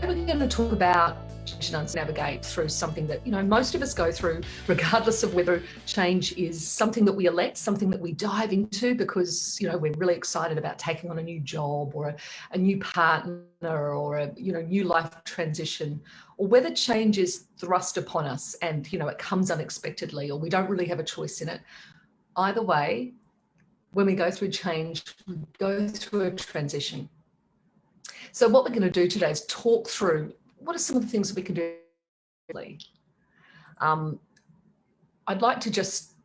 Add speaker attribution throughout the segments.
Speaker 1: we're going to talk about navigate through something that, most of us go through, regardless of whether change is something that we elect, something that we dive into because, we're really excited about taking on a new job or a new partner or a, new life transition, or whether change is thrust upon us and, it comes unexpectedly or we don't really have a choice in it. Either way, when we go through change, we go through a transition. So what we're going to do today is talk through what are some of the things that we can do. I'd like to just,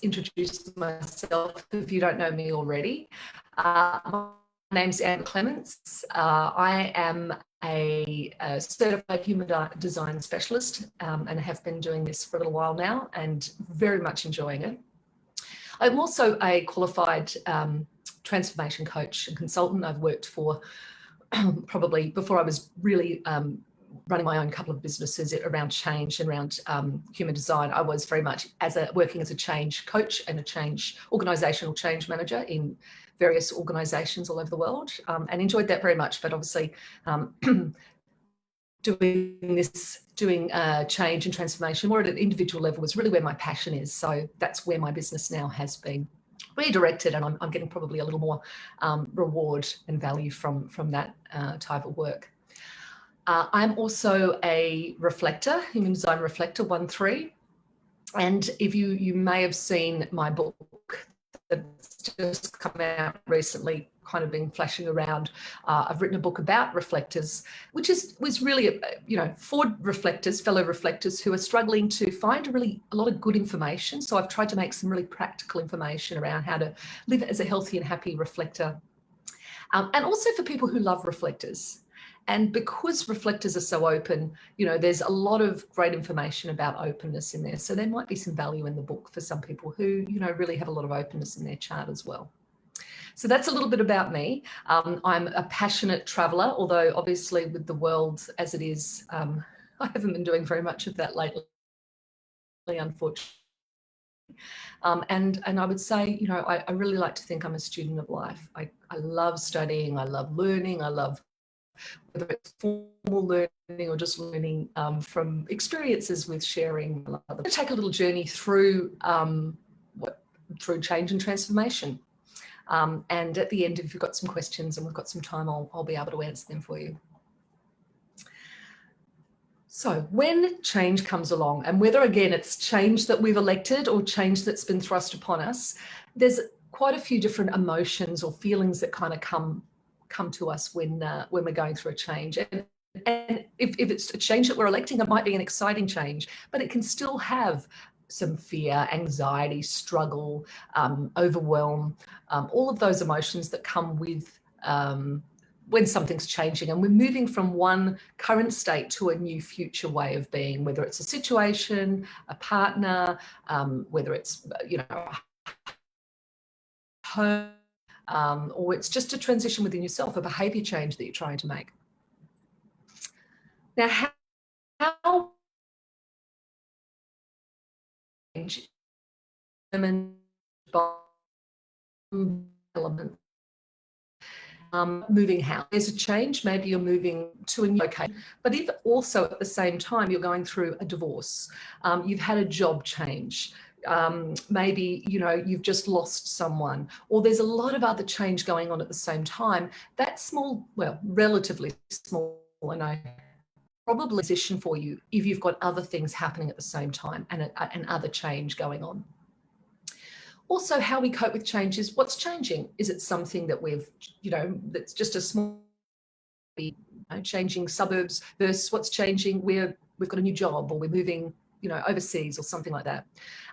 Speaker 1: introduce myself if you don't know me already. My name's Amber Clements. I am a certified human design specialist and have been doing this for a little while now and very much enjoying it. I'm also a qualified transformation coach and consultant. I've worked for probably before I was really running my own couple of businesses around change and around human design. I was very much working as a change coach and a organisational change manager in various organisations all over the world, and enjoyed that very much. But obviously, doing change and transformation more at an individual level was really where my passion is. So that's where my business now has been redirected, and I'm getting probably a little more reward and value from that type of work. I'm also a reflector, human design reflector 1-3, and if you may have seen my book that's just come out recently, kind of been flashing around. I've written a book about reflectors, which was really, for reflectors, fellow reflectors who are struggling to find a lot of good information. So I've tried to make some really practical information around how to live as a healthy and happy reflector. And also for people who love reflectors. And because reflectors are so open, there's a lot of great information about openness in there. So there might be some value in the book for some people who, really have a lot of openness in their chart as well. So that's a little bit about me. I'm a passionate traveller, although obviously with the world as it is, I haven't been doing very much of that lately, unfortunately. And I would say, I really like to think I'm a student of life. I love studying, I love learning, I love whether it's formal learning or just learning from experiences with sharing. I'm going to take a little journey through through change and transformation. And at the end, if you've got some questions and we've got some time, I'll be able to answer them for you. So when change comes along, and whether, again, it's change that we've elected or change that's been thrust upon us, there's quite a few different emotions or feelings that kind of come to us when we're going through a change. And if it's a change that we're electing, it might be an exciting change, but it can still have some fear, anxiety, struggle, overwhelm, all of those emotions that come with when something's changing and we're moving from one current state to a new future way of being, whether it's a situation, a partner, whether it's, home, or it's just a transition within yourself, a behaviour change that you're trying to make. Now, how change element moving house. There's a change, maybe you're moving to a new location, but if also at the same time you're going through a divorce, you've had a job change, maybe you've just lost someone, or there's a lot of other change going on at the same time. That small, well, relatively small, and I probably position for you if you've got other things happening at the same time and other change going on. Also, how we cope with change is what's changing. Is it something that we've, that's just a small, changing suburbs versus what's changing where we've got a new job or we're moving, overseas or something like that.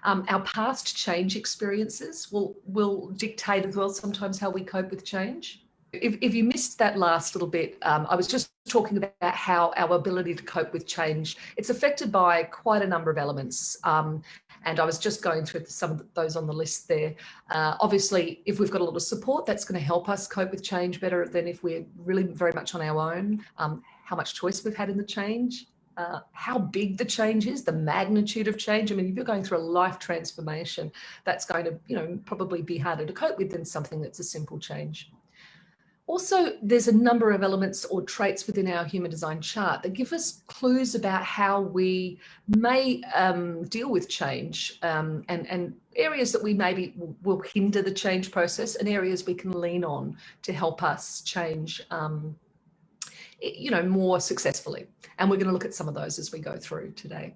Speaker 1: Our past change experiences will dictate as well sometimes how we cope with change. If you missed that last little bit, I was just talking about how our ability to cope with change, it's affected by quite a number of elements. And I was just going through some of those on the list there. Obviously, if we've got a lot of support, that's going to help us cope with change better than if we're really very much on our own. How much choice we've had in the change, how big the change is, the magnitude of change. I mean, if you're going through a life transformation, that's going to, probably be harder to cope with than something that's a simple change. Also, there's a number of elements or traits within our human design chart that give us clues about how we may deal with change, and areas that we maybe will hinder the change process, and areas we can lean on to help us change, more successfully. And we're going to look at some of those as we go through today.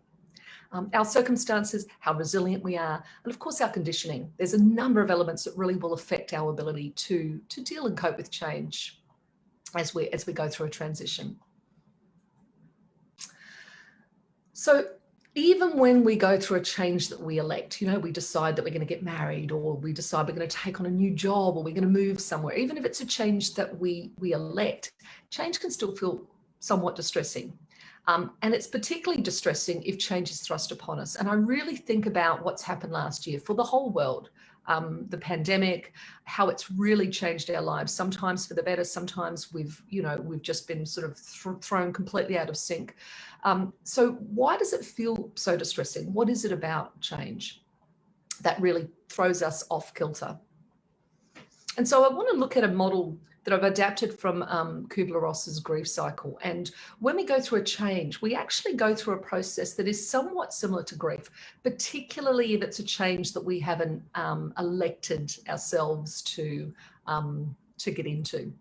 Speaker 1: Our circumstances, how resilient we are, and of course our conditioning. There's a number of elements that really will affect our ability to deal and cope with change as we go through a transition. So even when we go through a change that we elect, we decide that we're going to get married, or we decide we're going to take on a new job, or we're going to move somewhere, even if it's a change that we elect, change can still feel somewhat distressing. And it's particularly distressing if change is thrust upon us. And I really think about what's happened last year for the whole world, the pandemic, how it's really changed our lives, sometimes for the better, sometimes we've just been sort of thrown completely out of sync. So why does it feel so distressing? What is it about change that really throws us off kilter? And so I want to look at a model that I've adapted from Kubler-Ross's grief cycle. And when we go through a change, we actually go through a process that is somewhat similar to grief, particularly if it's a change that we haven't elected ourselves to get into.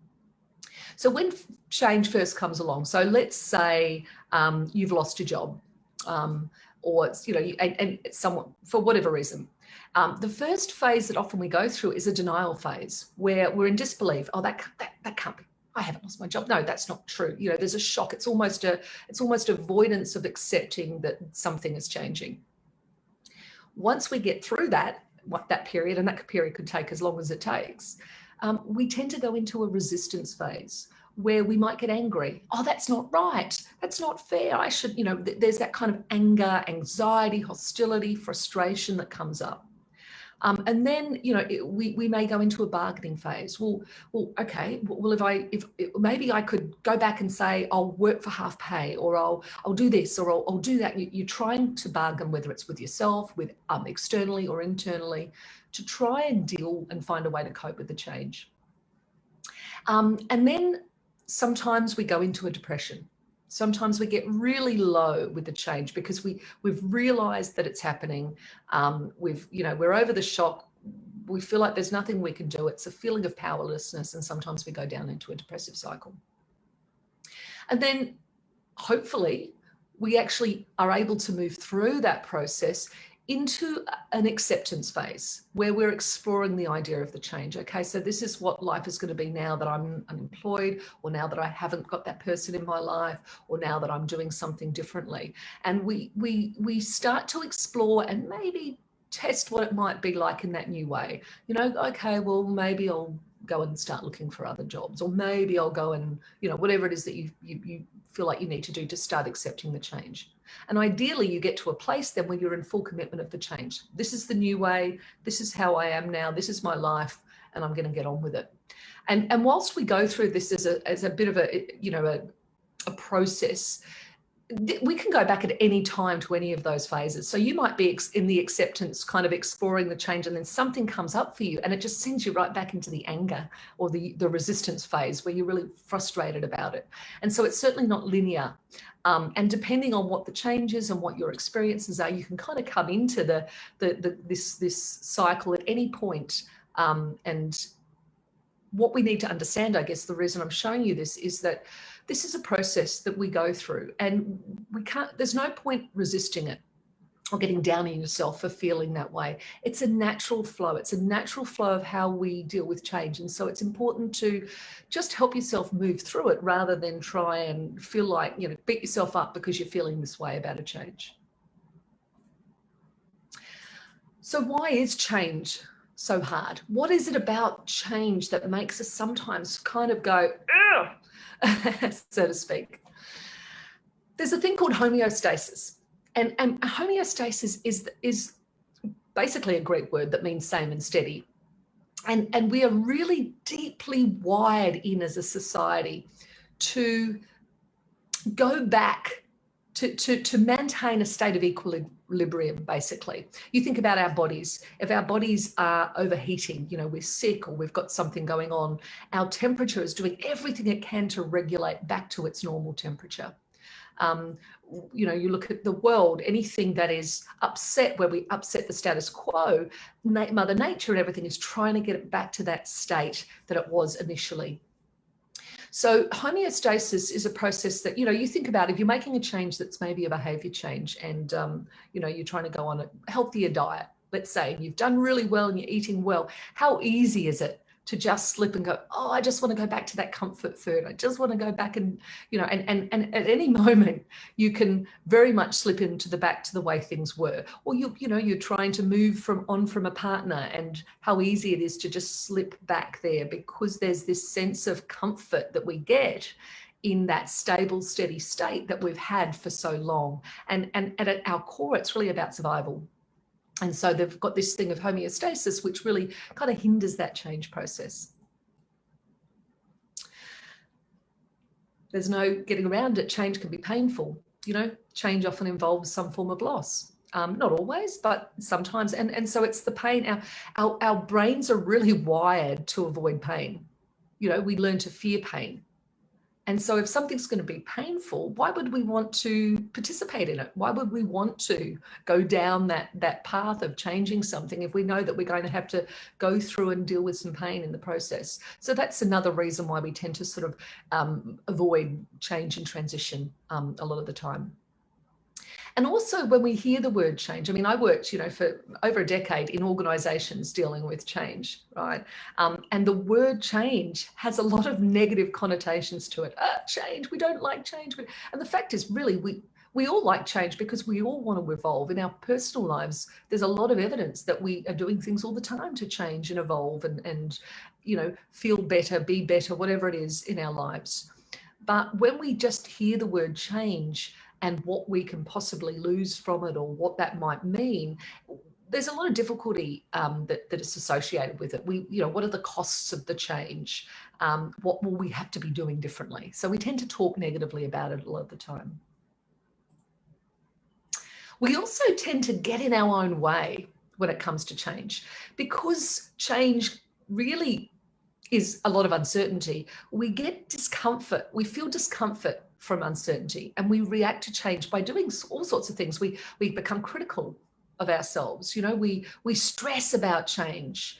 Speaker 1: So when change first comes along, so let's say you've lost your job, or it's, and it's somewhat, for whatever reason. The first phase that often we go through is a denial phase, where we're in disbelief. Oh, that can't be. I haven't lost my job. No, that's not true. There's a shock. It's almost avoidance of accepting that something is changing. Once we get through that period, and that period could take as long as it takes, we tend to go into a resistance phase, where we might get angry. Oh, that's not right. That's not fair. I should, there's that kind of anger, anxiety, hostility, frustration that comes up. And then, we may go into a bargaining phase. Well, okay. Well, if maybe I could go back and say, I'll work for half pay, or I'll do this, or I'll do that. You're trying to bargain, whether it's with yourself, with externally or internally, to try and deal and find a way to cope with the change. And then sometimes we go into a depression. Sometimes we get really low with the change because we've realized that it's happening. We're over the shock. We feel like there's nothing we can do. It's a feeling of powerlessness, and sometimes we go down into a depressive cycle. And then hopefully we actually are able to move through that process into an acceptance phase, where we're exploring the idea of the change. Okay, so this is what life is going to be now that I'm unemployed, or now that I haven't got that person in my life, or now that I'm doing something differently. And we start to explore and maybe test what it might be like in that new way. Okay, well, maybe I'll go and start looking for other jobs, or maybe I'll go and, whatever it is that you feel like you need to do to start accepting the change. And ideally you get to a place then where you're in full commitment of the change. This is the new way. This is how I am now. This is my life, and I'm going to get on with it. And whilst we go through this as a bit of a process, we can go back at any time to any of those phases. So you might be in the acceptance, kind of exploring the change, and then something comes up for you and it just sends you right back into the anger or the resistance phase, where you're really frustrated about it. And so it's certainly not linear. And depending on what the change is and what your experiences are, you can kind of come into this cycle at any point. And what we need to understand, I guess, the reason I'm showing you this is that this is a process that we go through, and there's no point resisting it or getting down on yourself for feeling that way. It's a natural flow. It's a natural flow of how we deal with change. And so it's important to just help yourself move through it, rather than try and feel like, beat yourself up because you're feeling this way about a change. So why is change so hard? What is it about change that makes us sometimes kind of go, ugh, so to speak? There's a thing called homeostasis. And homeostasis is basically a Greek word that means same and steady. And we are really deeply wired in as a society to go back to maintain a state of equilibrium, basically. You think about our bodies. If our bodies are overheating, we're sick or we've got something going on, our temperature is doing everything it can to regulate back to its normal temperature. You look at the world, anything that is upset, where we upset the status quo, Mother Nature and everything is trying to get it back to that state that it was initially. So homeostasis is a process that, you think about if you're making a change that's maybe a behavior change and, you're trying to go on a healthier diet, let's say, and you've done really well and you're eating well, how easy is it to just slip and go, oh, I just want to go back to that comfort food. I just want to go back and, and at any moment you can very much slip into back to the way things were. Or you're trying to move on from a partner, and how easy it is to just slip back there because there's this sense of comfort that we get in that stable, steady state that we've had for so long. And at our core, it's really about survival. And so they've got this thing of homeostasis, which really kind of hinders that change process. There's no getting around it. Change can be painful. Change often involves some form of loss. Not always, but sometimes. And so it's the pain. Our brains are really wired to avoid pain. We learn to fear pain. And so if something's going to be painful, why would we want to participate in it? Why would we want to go down that path of changing something if we know that we're going to have to go through and deal with some pain in the process? So that's another reason why we tend to sort of avoid change and transition a lot of the time. And also when we hear the word change, I worked, for over a decade in organizations dealing with change, right? And the word change has a lot of negative connotations to it. Change, we don't like change. And the fact is really we all like change because we all want to evolve. In our personal lives, there's a lot of evidence that we are doing things all the time to change and evolve and feel better, be better, whatever it is in our lives. But when we just hear the word change and what we can possibly lose from it or what that might mean, there's a lot of difficulty that is associated with it. What are the costs of the change? What will we have to be doing differently? So we tend to talk negatively about it a lot of the time. We also tend to get in our own way when it comes to change, because change really is a lot of uncertainty. We get discomfort. We feel discomfort from uncertainty, and we react to change by doing all sorts of things. We become critical of ourselves. We stress about change.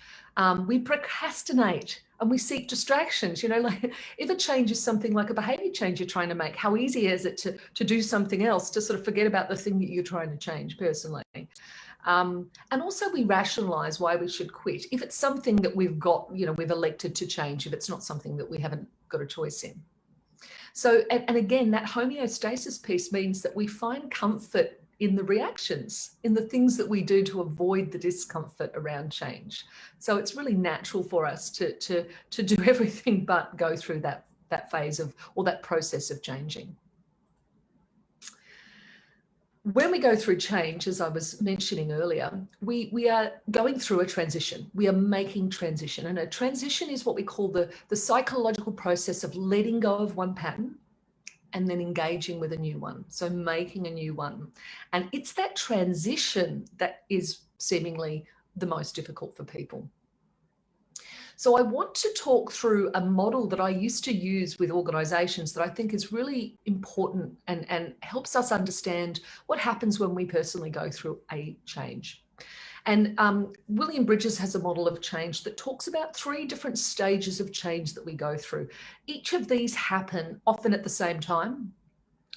Speaker 1: We procrastinate and we seek distractions. Like if a change is something like a behavior change you're trying to make, how easy is it to do something else, to sort of forget about the thing that you're trying to change personally? And also we rationalize why we should quit if it's something that we've got, we've elected to change, if it's not something that we haven't got a choice in. So, and again, that homeostasis piece means that we find comfort in the reactions, in the things that we do to avoid the discomfort around change. So it's really natural for us to do everything but go through that phase of, or that process of changing. When we go through change, as I was mentioning earlier, we are going through a transition. We are making transition. And a transition is what we call the psychological process of letting go of one pattern and then engaging with a new one. So making a new one. And it's that transition that is seemingly the most difficult for people. So I want to talk through a model that I used to use with organizations that I think is really important and helps us understand what happens when we personally go through a change. And William Bridges has a model of change that talks about 3 different stages of change that we go through. Each of these happen often at the same time,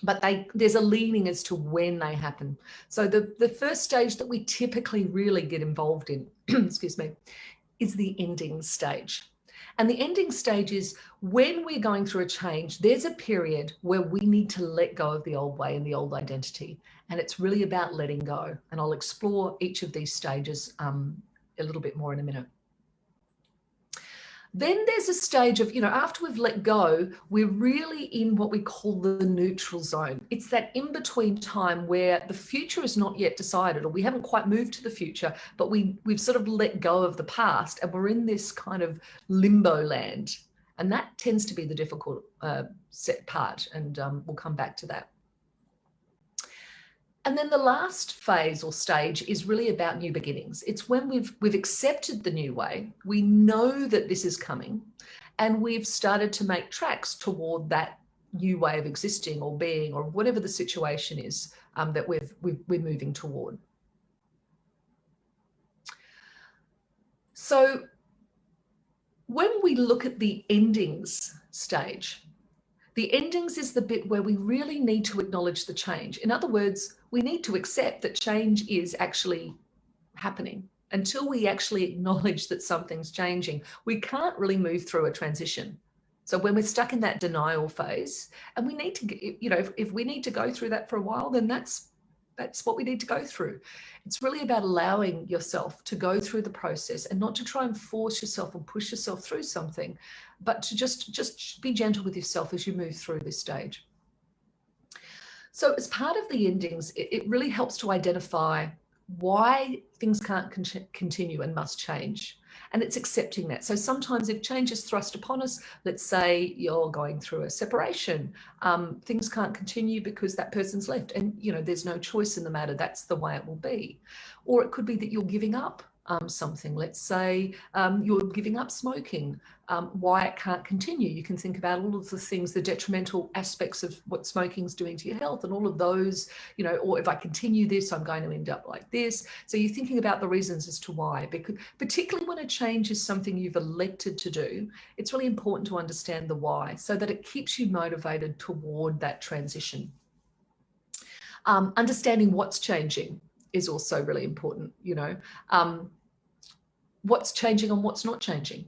Speaker 1: but there's a leaning as to when they happen. So the first stage that we typically really get involved in, excuse me, is the ending stage. And the ending stage is when we're going through a change, there's a period where we need to let go of the old way and the old identity. And it's really about letting go. And I'll explore each of these stages a little bit more in a minute. Then there's a stage of, after we've let go, we're really in what we call the neutral zone. It's that in-between time where the future is not yet decided, or we haven't quite moved to the future, but we've sort of let go of the past, and we're in this kind of limbo land. And that tends to be the difficult set part, and we'll come back to that. And then the last phase or stage is really about new beginnings. It's when we've accepted the new way, we know that this is coming, and we've started to make tracks toward that new way of existing or being or whatever the situation is that we're moving toward. So when we look at the endings stage, the endings is the bit where we really need to acknowledge the change. In other words, we need to accept that change is actually happening. Until we actually acknowledge that something's changing, we can't really move through a transition. So when we're stuck in that denial phase, and we need to, you know, if we need to go through that for a while, then that's what we need to go through. It's really about allowing yourself to go through the process and not to try and force yourself and push yourself through something, but to just be gentle with yourself as you move through this stage. So as part of the endings, it really helps to identify why things can't continue and must change. And it's accepting that. So sometimes if change is thrust upon us, let's say you're going through a separation, things can't continue because that person's left and, you know, there's no choice in the matter. That's the way it will be. Or it could be that you're giving up something. Let's say you're giving up smoking, why it can't continue. You can think about all of the things, the detrimental aspects of what smoking's doing to your health and all of those, you know, or if I continue this, I'm going to end up like this. So you're thinking about the reasons as to why, because particularly when a change is something you've elected to do, it's really important to understand the why so that it keeps you motivated toward that transition. Understanding what's changing is also really important, you know, what's changing and what's not changing.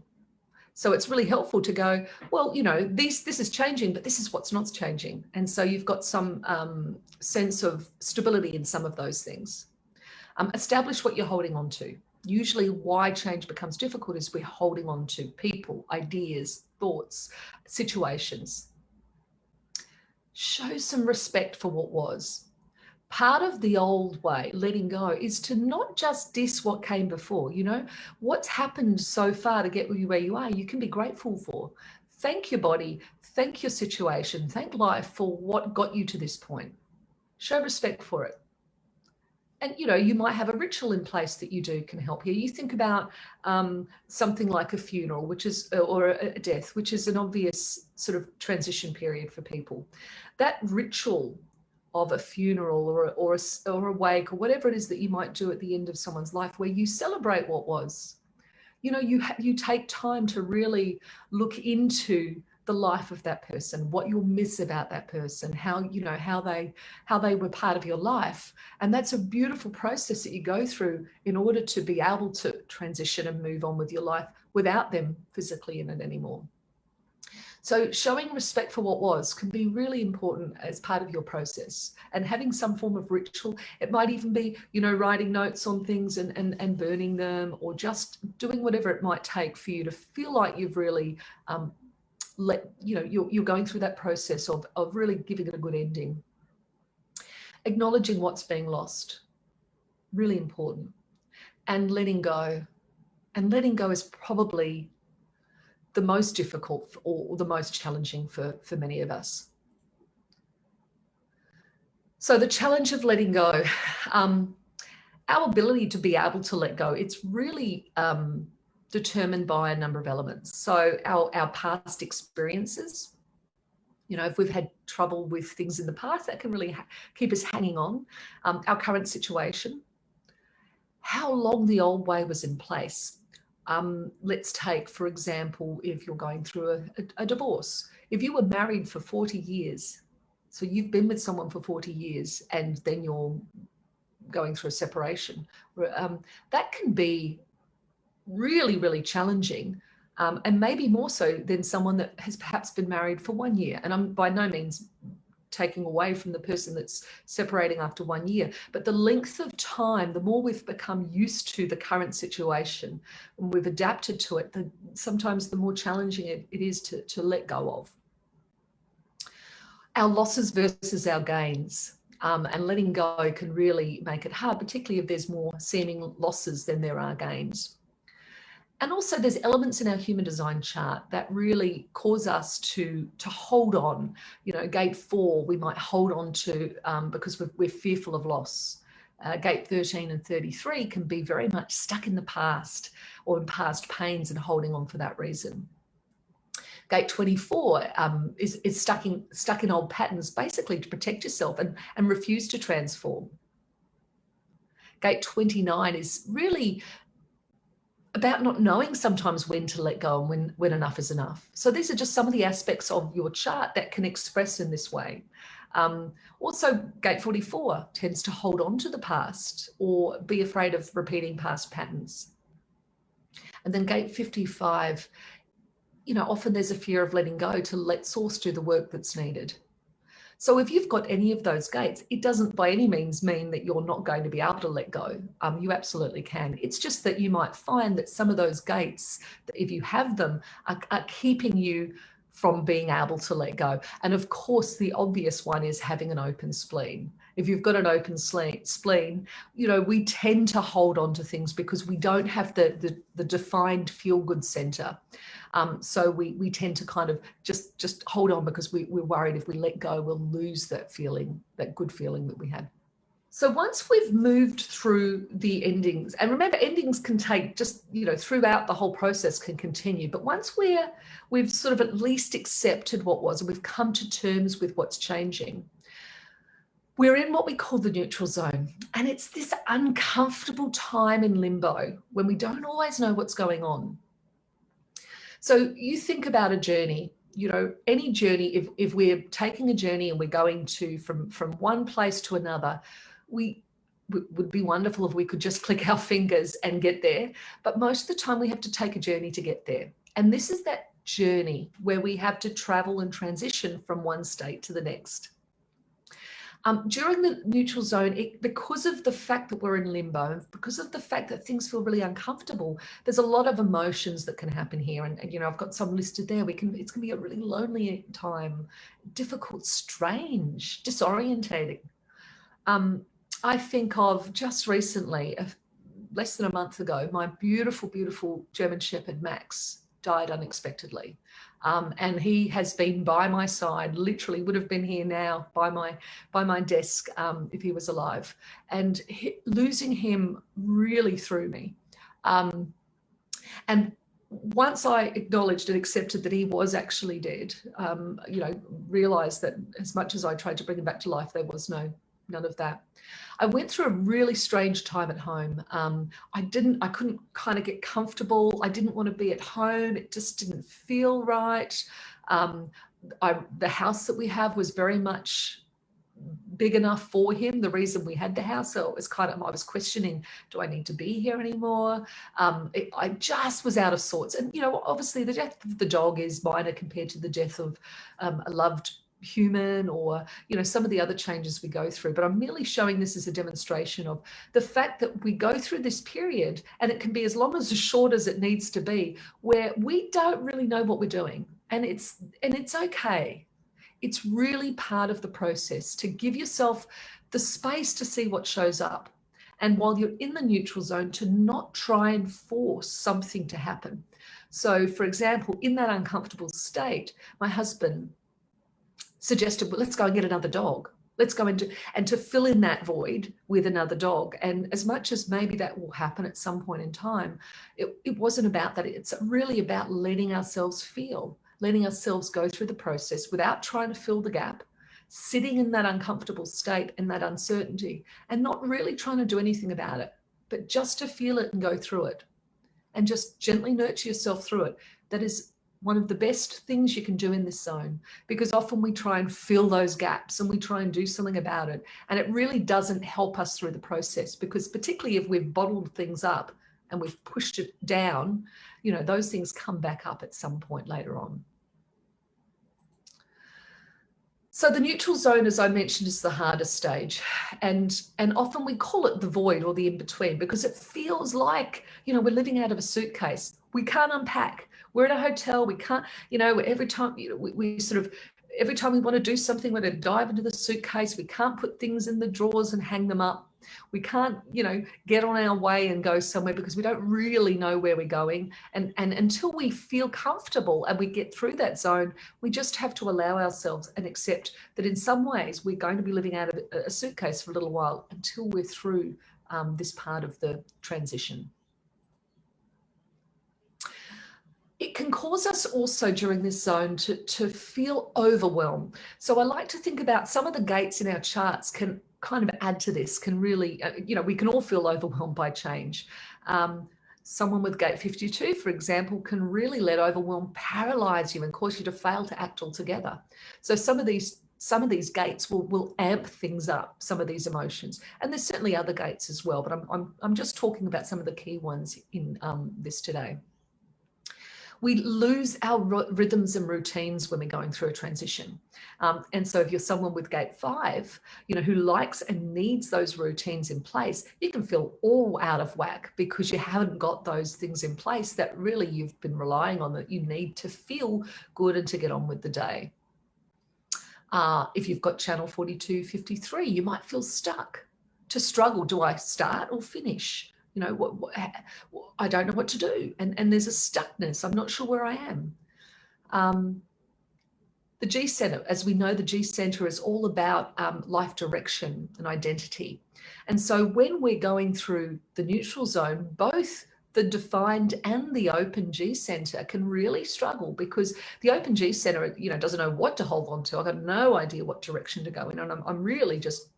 Speaker 1: So it's really helpful to go, well, you know, this is changing, but this is what's not changing. And so you've got some sense of stability in some of those things. Establish what you're holding on to. Usually why change becomes difficult is we're holding on to people, ideas, thoughts, situations. Show some respect for what was. Part of the old way, letting go, is to not just diss what came before. You know, what's happened so far to get you where you are, you can be grateful for. Thank your body, thank your situation, thank life for what got you to this point. Show respect for it. And, you know, you might have a ritual in place that you do can help here. You think about something like a funeral, which is, or a death, which is an obvious sort of transition period for people. That ritual of a funeral or a wake or whatever it is that you might do at the end of someone's life, where you celebrate what was, you know, you take time to really look into the life of that person, what you'll miss about that person, how, you know, how they were part of your life. And that's a beautiful process that you go through in order to be able to transition and move on with your life without them physically in it anymore. So showing respect for what was can be really important as part of your process, and having some form of ritual. It might even be, you know, writing notes on things and burning them, or just doing whatever it might take for you to feel like you've really you're going through that process of really giving it a good ending. Acknowledging what's being lost, really important. And letting go. And letting go is probably the most difficult or the most challenging for many of us. So the challenge of letting go, our ability to be able to let go, it's really determined by a number of elements. So our past experiences, you know, if we've had trouble with things in the past, that can really keep us hanging on. Our current situation, how long the old way was in place. Let's take, for example, if you're going through a divorce. If you were married for 40 years, so you've been with someone for 40 years and then you're going through a separation, that can be really, really challenging, and maybe more so than someone that has perhaps been married for 1 year. And I'm by no means taking away from the person that's separating after 1 year, but the length of time, the more we've become used to the current situation and we've adapted to it, sometimes the more challenging it is to let go of. Our losses versus our gains, and letting go can really make it hard, particularly if there's more seeming losses than there are gains. And also there's elements in our human design chart that really cause us to hold on. Gate 4, we might hold on to because we're fearful of loss. Gate 13 and 33 can be very much stuck in the past or in past pains and holding on for that reason. Gate 24 is stuck in old patterns, basically to protect yourself and refuse to transform. Gate 29 is really about not knowing sometimes when to let go and when enough is enough. So these are just some of the aspects of your chart that can express in this way. Also, Gate 44 tends to hold on to the past or be afraid of repeating past patterns. And then Gate 55, often there's a fear of letting go to let source do the work that's needed. So if you've got any of those gates, it doesn't by any means mean that you're not going to be able to let go. You absolutely can. It's just that you might find that some of those gates, if you have them, are keeping you from being able to let go. And of course, the obvious one is having an open spleen. If you've got an open spleen, we tend to hold on to things because we don't have the defined feel-good center. So we tend to kind of just hold on because we're worried if we let go, we'll lose that feeling, that good feeling that we had. So once we've moved through the endings, and remember, endings can take just, throughout the whole process can continue. But once we've sort of at least accepted what was, and we've come to terms with what's changing, we're in what we call the neutral zone. And it's this uncomfortable time in limbo when we don't always know what's going on. So you think about a journey, any journey, if we're taking a journey and we're going to from one place to another, would be wonderful if we could just click our fingers and get there. But most of the time we have to take a journey to get there. And this is that journey where we have to travel and transition from one state to the next. During the neutral zone, because of the fact that we're in limbo, because of the fact that things feel really uncomfortable, there's a lot of emotions that can happen here. And I've got some listed there. It's going to be a really lonely time, difficult, strange, disorientating. I think of just recently, less than a month ago, my beautiful, beautiful German Shepherd, Max, died unexpectedly. And he has been by my side, literally would have been here now by my desk if he was alive. And losing him really threw me. And once I acknowledged and accepted that he was actually dead, realized that as much as I tried to bring him back to life, there was none of that. I went through a really strange time at home. I couldn't kind of get comfortable. I didn't want to be at home. It just didn't feel right. The house that we have was very much big enough for him. The reason we had the house, so it was I was questioning, do I need to be here anymore? I just was out of sorts. And, obviously the death of the dog is minor compared to the death of a loved human or some of the other changes we go through. But I'm merely showing this as a demonstration of the fact that we go through this period, and it can be as long as short as it needs to be, where we don't really know what we're doing, and it's okay. It's really part of the process to give yourself the space to see what shows up, and while you're in the neutral zone, to not try and force something to happen. So for example, in that uncomfortable state, my husband suggested, well, let's go and get another dog. Let's go and to fill in that void with another dog. And as much as maybe that will happen at some point in time, it wasn't about that. It's really about letting ourselves feel, letting ourselves go through the process without trying to fill the gap, sitting in that uncomfortable state and that uncertainty, and not really trying to do anything about it, but just to feel it and go through it and just gently nurture yourself through it. That is one of the best things you can do in this zone, because often we try and fill those gaps and we try and do something about it. And it really doesn't help us through the process, because particularly if we've bottled things up and we've pushed it down, those things come back up at some point later on. So the neutral zone, as I mentioned, is the hardest stage. And often we call it the void or the in-between, because it feels like, we're living out of a suitcase. We can't unpack. We're in a hotel. We can't, every time, every time we want to do something, we're going to dive into the suitcase. We can't put things in the drawers and hang them up. We can't, get on our way and go somewhere because we don't really know where we're going. And until we feel comfortable and we get through that zone, we just have to allow ourselves and accept that in some ways we're going to be living out of a suitcase for a little while until we're through this part of the transition. It can cause us also during this zone to feel overwhelmed. So I like to think about some of the gates in our charts can kind of add to this, can really, we can all feel overwhelmed by change. Someone with gate 52, for example, can really let overwhelm paralyze you and cause you to fail to act altogether. So some of these gates will amp things up, some of these emotions. And there's certainly other gates as well, but I'm just talking about some of the key ones in this today. We lose our rhythms and routines when we're going through a transition. And so if you're someone with gate 5, who likes and needs those routines in place, you can feel all out of whack because you haven't got those things in place that really you've been relying on, that you need to feel good and to get on with the day. If you've got channel 4253, you might feel stuck, to struggle. Do I start or finish? I don't know what to do. And there's a stuckness. I'm not sure where I am. The G center, as we know, the G center is all about life direction and identity. And so when we're going through the neutral zone, both the defined and the open G center can really struggle, because the open G center, doesn't know what to hold on to. I've got no idea what direction to go in. And I'm really just,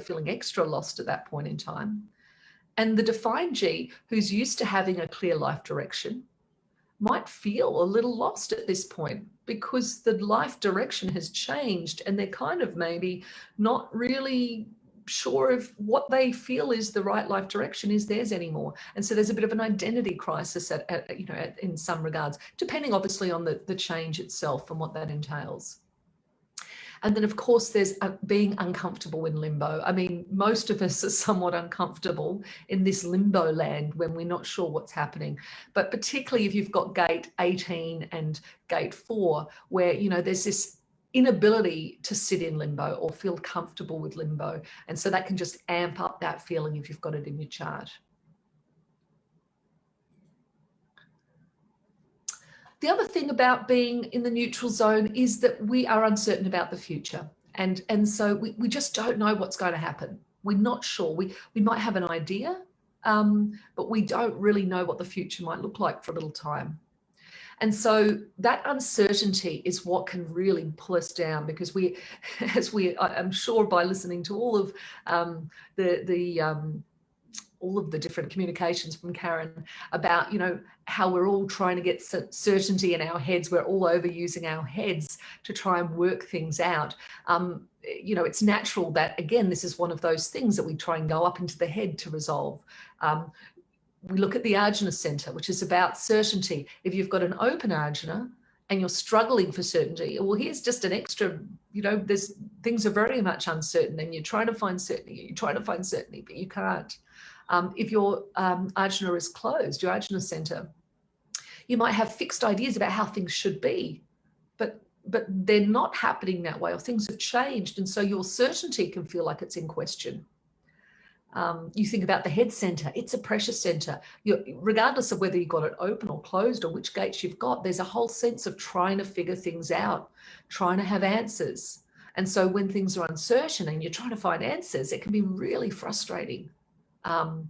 Speaker 1: feeling extra lost at that point in time. And the defined G, who's used to having a clear life direction, might feel a little lost at this point because the life direction has changed and they're kind of maybe not really sure if what they feel is the right life direction is theirs anymore. And so there's a bit of an identity crisis in some regards, depending obviously on the change itself and what that entails. And then, of course, there's being uncomfortable in limbo. I mean, most of us are somewhat uncomfortable in this limbo land when we're not sure what's happening. But particularly if you've got gate 18 and gate 4, where, there's this inability to sit in limbo or feel comfortable with limbo. And so that can just amp up that feeling if you've got it in your chart. The other thing about being in the neutral zone is that we are uncertain about the future. And so we just don't know what's going to happen. We're not sure. We might have an idea, but we don't really know what the future might look like for a little time. And so that uncertainty is what can really pull us down, because I'm sure by listening to all of all of the different communications from Karen about, how we're all trying to get certainty in our heads. We're all overusing our heads to try and work things out. It's natural that, again, this is one of those things that we try and go up into the head to resolve. We look at the Ajna center, which is about certainty. If you've got an open Ajna and you're struggling for certainty, well, here's just an extra, things are very much uncertain and you're trying to find certainty, but you can't. If your Ajna is closed, your Ajna center, you might have fixed ideas about how things should be, but they're not happening that way, or things have changed. And so your certainty can feel like it's in question. You think about the head center, it's a pressure center. Regardless of whether you've got it open or closed or which gates you've got, there's a whole sense of trying to figure things out, trying to have answers. And so when things are uncertain and you're trying to find answers, it can be really frustrating. And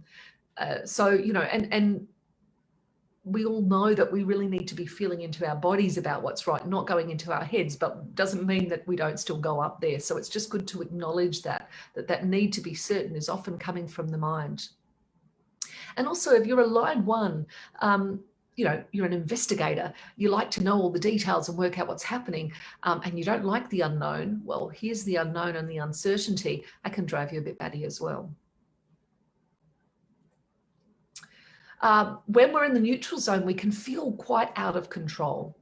Speaker 1: we all know that we really need to be feeling into our bodies about what's right, not going into our heads, but doesn't mean that we don't still go up there. So it's just good to acknowledge that need to be certain is often coming from the mind. And also, if you're a line 1, you're an investigator, you like to know all the details and work out what's happening, and you don't like the unknown. Well, here's the unknown and the uncertainty. That can drive you a bit batty as well. When we're in the neutral zone, we can feel quite out of control.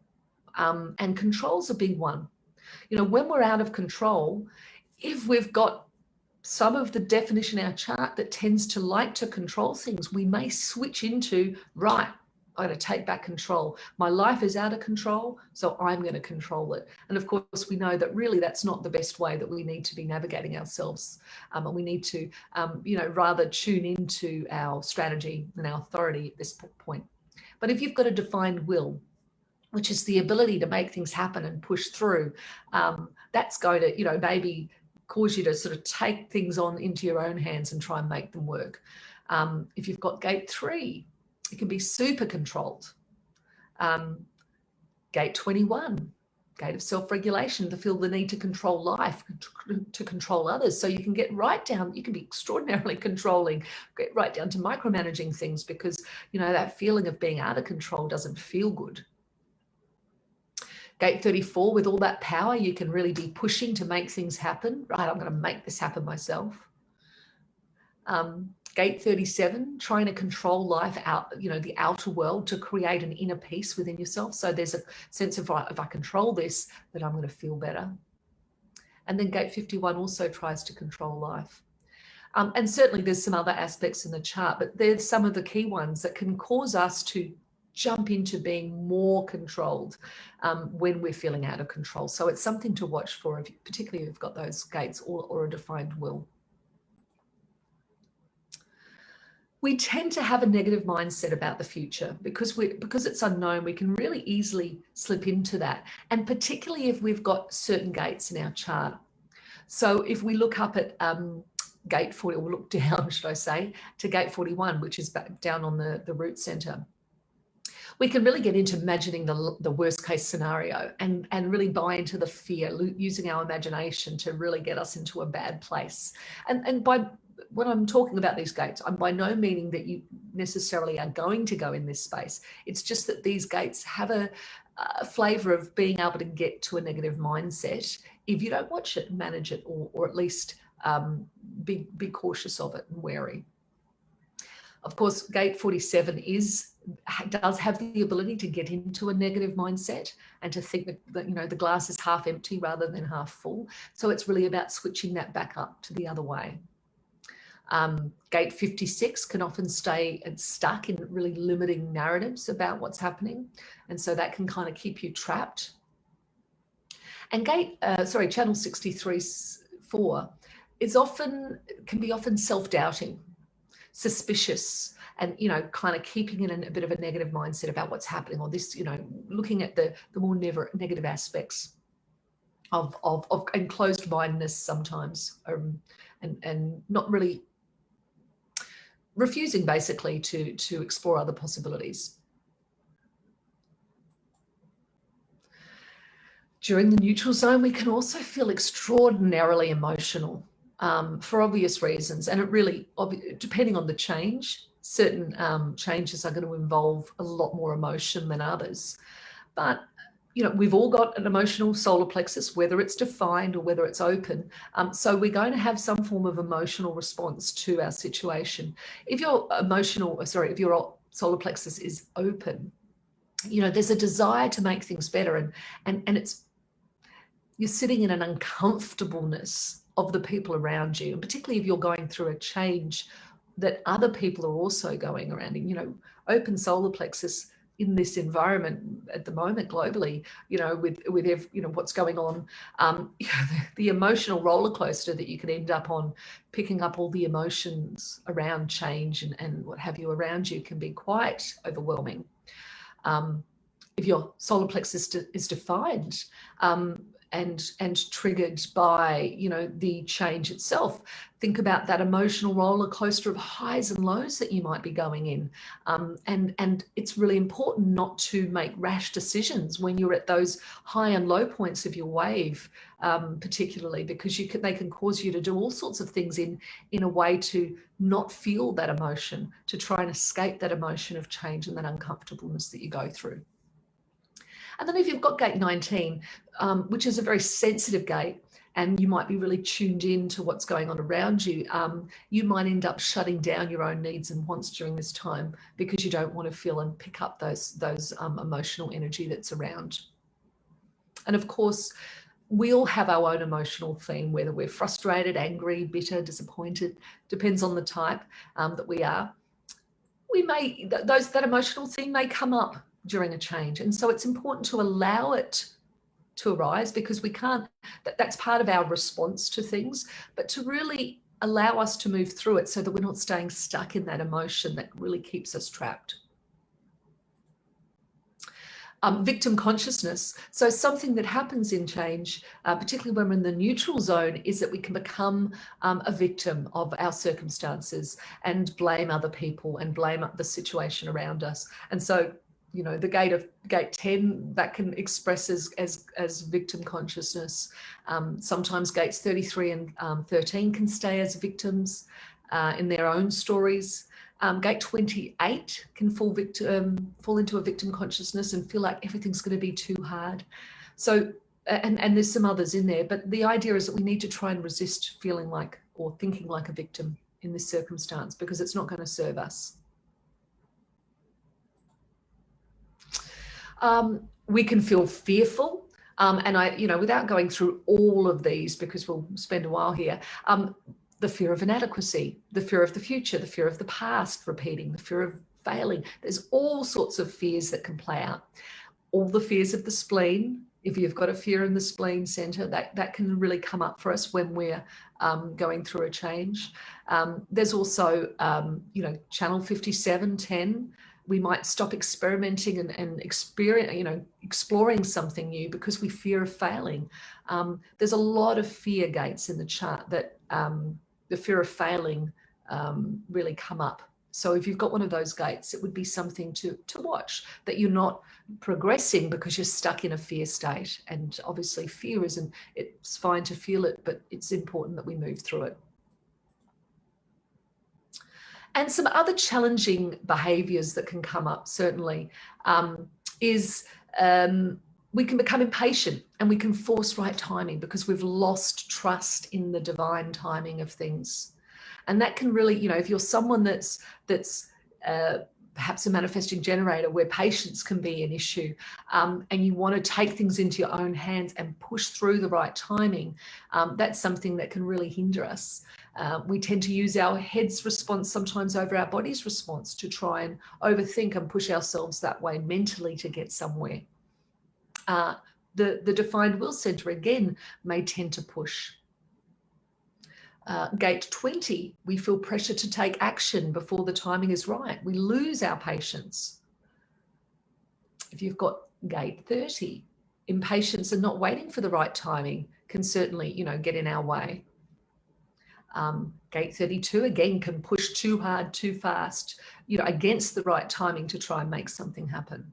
Speaker 1: And control's a big one. When we're out of control, if we've got some of the definition in our chart that tends to like to control things, we may switch into, right, going to take back control. My life is out of control, so I'm going to control it. And of course, we know that really that's not the best way that we need to be navigating ourselves. And we need to, rather tune into our strategy and our authority at this point. But if you've got a defined will, which is the ability to make things happen and push through, that's going to, maybe cause you to sort of take things on into your own hands and try and make them work. If you've got gate 3, it can be super controlled. Gate 21, gate of self-regulation, to feel the need to control life, to control others. So you can get right down, you can be extraordinarily controlling, get right down to micromanaging things, because, that feeling of being out of control doesn't feel good. Gate 34, with all that power, you can really be pushing to make things happen. Right, I'm going to make this happen myself. Gate 37, trying to control life out, the outer world, to create an inner peace within yourself. So there's a sense of, right, if I control this, that I'm going to feel better. And then gate 51 also tries to control life. And certainly there's some other aspects in the chart, but there's some of the key ones that can cause us to jump into being more controlled when we're feeling out of control. So it's something to watch for, particularly if you've got those gates or a defined will. We tend to have a negative mindset about the future because it's unknown. We can really easily slip into that, and particularly if we've got certain gates in our chart. So if we look up at gate 40, or look down, should I say, to gate 41, which is back down on the root center, we can really get into imagining the worst case scenario and really buy into the fear, using our imagination to really get us into a bad place. And when I'm talking about these gates, I'm by no meaning that you necessarily are going to go in this space. It's just that these gates have a flavor of being able to get to a negative mindset if you don't watch it, manage it, or at least be cautious of it and wary. Of course, gate 47 does have the ability to get into a negative mindset and to think that the glass is half empty rather than half full. So it's really about switching that back up to the other way. Gate 56 can often stay stuck in really limiting narratives about what's happening, and so that can kind of keep you trapped. And channel 63-4 can be often self-doubting, suspicious, and kind of keeping in a bit of a negative mindset about what's happening, or this, looking at the more negative aspects of enclosed mindedness sometimes, and not really refusing basically to explore other possibilities. During the neutral zone, we can also feel extraordinarily emotional for obvious reasons. And it really, depending on the change, certain changes are going to involve a lot more emotion than others. But we've all got an emotional solar plexus, whether it's defined or whether it's open. So we're going to have some form of emotional response to our situation. If your solar plexus is open, there's a desire to make things better, and you're sitting in an uncomfortableness of the people around you, and particularly if you're going through a change that other people are also going around in. Open solar plexus in this environment at the moment globally, with what's going on, the emotional roller coaster that you can end up on, picking up all the emotions around change and what have you around you, can be quite overwhelming. If your solar plexus is defined and triggered by the change itself, think about that emotional roller coaster of highs and lows that you might be going in, and it's really important not to make rash decisions when you're at those high and low points of your wave, particularly because they can cause you to do all sorts of things in a way to not feel that emotion, to try and escape that emotion of change and that uncomfortableness that you go through. And then if you've got gate 19, which is a very sensitive gate, and you might be really tuned in to what's going on around you, you might end up shutting down your own needs and wants during this time because you don't want to feel and pick up those emotional energy that's around. And of course, we all have our own emotional theme, whether we're frustrated, angry, bitter, disappointed, depends on the type that we are. we may, that emotional theme may come up during a change. And so it's important to allow it to arise, because we can't, that's part of our response to things, but to really allow us to move through it so that we're not staying stuck in that emotion that really keeps us trapped. Victim consciousness. So something that happens in change, particularly when we're in the neutral zone, is that we can become a victim of our circumstances and blame other people and blame the situation around us. And so, you know, the gate 10, that can express as victim consciousness. Sometimes gates 33 and 13 can stay as victims in their own stories. Gate 28 can fall into a victim consciousness and feel like everything's going to be too hard. So, and there's some others in there, but the idea is that we need to try and resist feeling like or thinking like a victim in this circumstance, because it's not going to serve us. We can feel fearful. And I, you know, without going through all of these, because we'll spend a while here, the fear of inadequacy, the fear of the future, the fear of the past repeating, the fear of failing. There's all sorts of fears that can play out. All the fears of the spleen, if you've got a fear in the spleen center, that can really come up for us when we're going through a change. There's also, you know, channel 5710. We might stop experimenting and experience, you know, exploring something new because we fear of failing. There's a lot of fear gates in the chart that the fear of failing really come up. So if you've got one of those gates, it would be something to watch, that you're not progressing because you're stuck in a fear state. And obviously fear isn't, it's fine to feel it, but it's important that we move through it. And some other challenging behaviours that can come up, certainly, is we can become impatient and we can force right timing because we've lost trust in the divine timing of things. And that can really, you know, if you're someone that's perhaps a manifesting generator where patience can be an issue, and you want to take things into your own hands and push through the right timing, that's something that can really hinder us. We tend to use our head's response sometimes over our body's response to try and overthink and push ourselves that way mentally to get somewhere. The defined will center, again, may tend to push. Gate 20, we feel pressure to take action before the timing is right. We lose our patience. If you've got gate 30, impatience and not waiting for the right timing can certainly, you know, get in our way. Gate 32, again, can push too hard, too fast, you know, against the right timing to try and make something happen.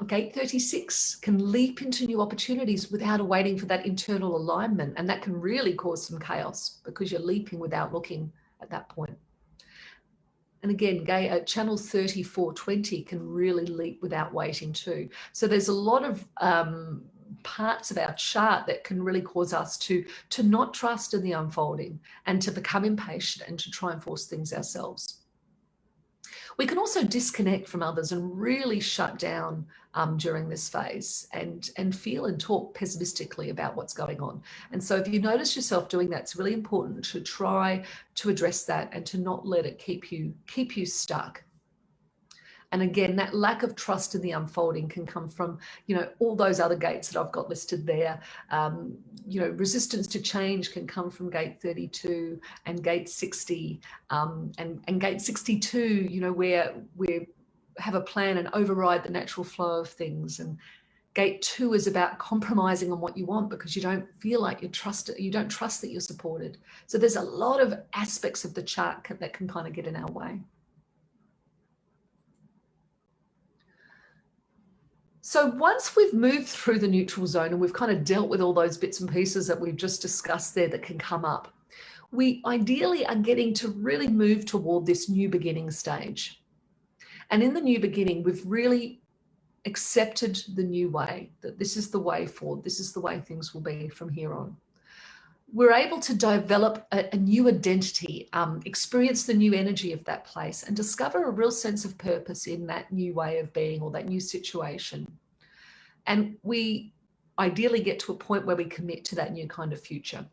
Speaker 1: Gate 36 can leap into new opportunities without waiting for that internal alignment. And that can really cause some chaos because you're leaping without looking at that point. And again, channel 3420 can really leap without waiting too. So there's a lot of parts of our chart that can really cause us to not trust in the unfolding and to become impatient and to try and force things ourselves. We can also disconnect from others and really shut down during this phase and feel and talk pessimistically about what's going on. And so if you notice yourself doing that, it's really important to try to address that and to not let it keep you stuck. And again, that lack of trust in the unfolding can come from, you know, all those other gates that I've got listed there. You know, resistance to change can come from gate 32 and gate 60 and gate 62, you know, where we have a plan and override the natural flow of things. And gate 2 is about compromising on what you want because you don't feel like you don't trust that you're supported. So there's a lot of aspects of the chart that can kind of get in our way. So once we've moved through the neutral zone and we've kind of dealt with all those bits and pieces that we've just discussed there that can come up, we ideally are getting to really move toward this new beginning stage. And in the new beginning, we've really accepted the new way, that this is the way forward, this is the way things will be from here on. We're able to develop a new identity, experience the new energy of that place and discover a real sense of purpose in that new way of being or that new situation. And we ideally get to a point where we commit to that new kind of future.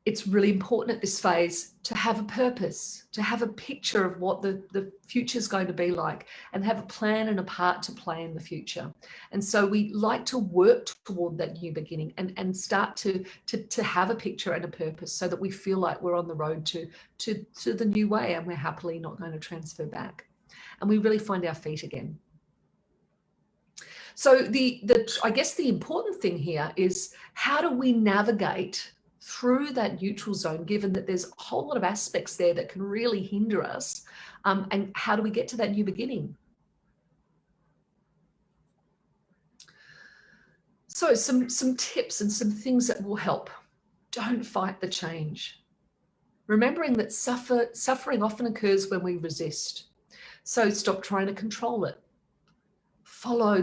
Speaker 1: it's really important at this phase to have a purpose, to have a picture of what the future is going to be like, and have a plan and a part to play in the future. And so we like to work toward that new beginning and start to have a picture and a purpose, so that we feel like we're on the road to the new way, and we're happily not going to transfer back. And we really find our feet again. So I guess the important thing here is, how do we navigate through that neutral zone, given that there's a whole lot of aspects there that can really hinder us, and how do we get to that new beginning? So some tips and some things that will help. Don't fight the change. Remembering that suffering often occurs when we resist. So stop trying to control it.